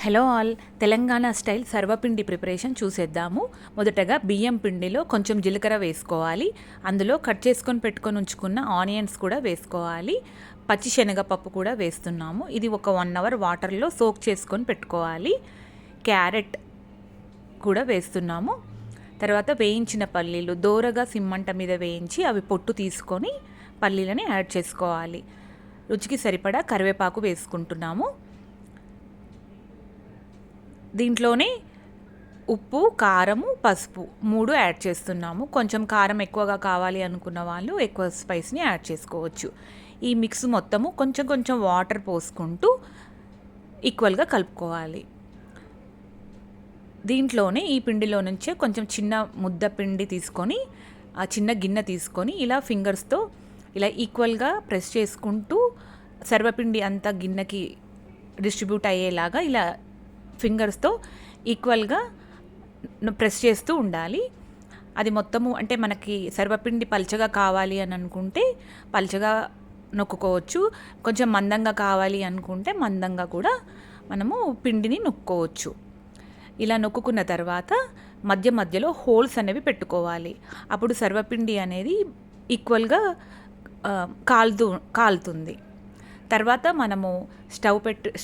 Hello all, Telangana style సర్వపిండి preparation చూసేద్దాము. మొదటగా బియ్యం పిండిలో కొంచెం జీలకర్ర వేసుకోవాలి. అందులో కట్ చేసుకొని పెట్టుకొని ఉంచుకున్న ఆనియన్స్ కూడా వేసుకోవాలి. పచ్చి శనగపప్పు కూడా వేస్తున్నాము. ఇది ఒక 1 అవర్ వాటర్లో సోక్ చేసుకొని పెట్టుకోవాలి. క్యారెట్ కూడా వేస్తున్నాము. తర్వాత వేయించిన పల్లీలు దోరగా సిమ్మంట మీద వేయించి అవి పొట్టు తీసుకొని పల్లీలని యాడ్ చేసుకోవాలి. రుచికి సరిపడా కరివేపాకు వేసుకుంటున్నాము. దీంట్లోనే ఉప్పు, కారము, పసుపు 3 యాడ్ చేస్తున్నాము. కొంచెం కారం ఎక్కువగా కావాలి అనుకున్న వాళ్ళు ఎక్కువ స్పైస్ని యాడ్ చేసుకోవచ్చు. ఈ మిక్స్ మొత్తము కొంచెం కొంచెం వాటర్ పోసుకుంటూ ఈక్వల్గా కలుపుకోవాలి. దీంట్లోనే ఈ పిండిలో నుంచే కొంచెం చిన్న ముద్ద పిండి తీసుకొని ఆ చిన్న గిన్నె తీసుకొని ఇలా ఫింగర్స్తో ఇలా ఈక్వల్గా ప్రెస్ చేసుకుంటూ సర్వపిండి అంతా గిన్నెకి డిస్ట్రిబ్యూట్ అయ్యేలాగా ఇలా ఫింగర్స్తో ఈక్వల్గా ప్రెస్ చేస్తూ ఉండాలి. అది మొత్తము అంటే మనకి సర్వపిండి పల్చగా కావాలి అని అనుకుంటే పల్చగా నొక్కుకోవచ్చు. కొంచెం మందంగా కావాలి అనుకుంటే మందంగా కూడా మనము పిండిని నొక్కోవచ్చు. ఇలా నొక్కుకున్న తర్వాత మధ్య మధ్యలో హోల్స్ అనేవి పెట్టుకోవాలి. అప్పుడు సర్వపిండి అనేది ఈక్వల్గా కాలుతుంది. తర్వాత మనము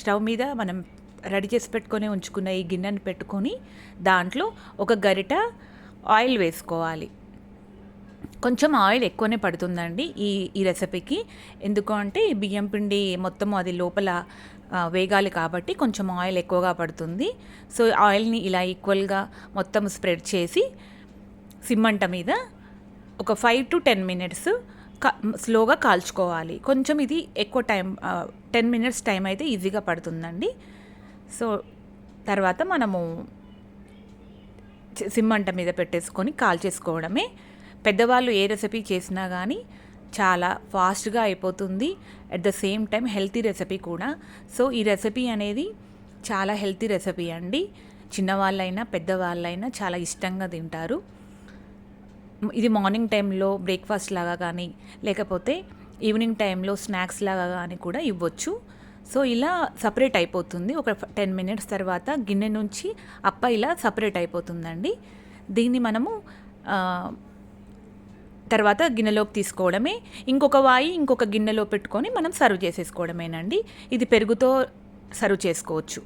స్టవ్ మీద మనం రెడీ చేసి పెట్టుకొని ఉంచుకున్న ఈ గిన్నెని పెట్టుకొని దాంట్లో ఒక గరిట ఆయిల్ వేసుకోవాలి. కొంచెం ఆయిల్ ఎక్కువనే పడుతుందండి ఈ రెసిపీకి. ఎందుకు అంటే బియ్యం పిండి మొత్తం అది లోపల వేగాలి కాబట్టి కొంచెం ఆయిల్ ఎక్కువగా పడుతుంది. సో ఆయిల్ని ఇలా ఈక్వల్గా మొత్తం స్ప్రెడ్ చేసి సిమ్మంట మీద ఒక 5 to 10 మినిట్స్ స్లోగా కాల్చుకోవాలి. కొంచెం ఇది ఎక్కువ టైం 10 మినిట్స్ టైం అయితే ఈజీగా పడుతుందండి. సో తర్వాత మనము సిమ్మంట మీద పెట్టేసుకొని కాల్చేసుకోవడమే. పెద్దవాళ్ళు ఏ రెసిపీ చేసినా కానీ చాలా ఫాస్ట్గా అయిపోతుంది. At the same time healthy recipe కూడా. సో ఈ రెసిపీ అనేది చాలా హెల్తీ రెసిపీ అండి. చిన్నవాళ్ళైనా పెద్దవాళ్ళైనా చాలా ఇష్టంగా తింటారు. ఇది మార్నింగ్ టైంలో బ్రేక్ఫాస్ట్ లాగా కానీ లేకపోతే ఈవినింగ్ టైంలో స్నాక్స్ లాగా కానీ కూడా ఇవ్వచ్చు. సో ఇలా సపరేట్ అయిపోతుంది. ఒక 10 మినిట్స్ తర్వాత గిన్నె నుంచి అప్ప ఇలా సపరేట్ అయిపోతుందండి. దీన్ని మనము తర్వాత గిన్నెలోకి తీసుకోవడమే. ఇంకొక గిన్నెలో పెట్టుకొని మనం సర్వ్ చేసేసుకోవడమేనండి. ఇది పెరుగుతో సర్వ్ చేసుకోవచ్చు.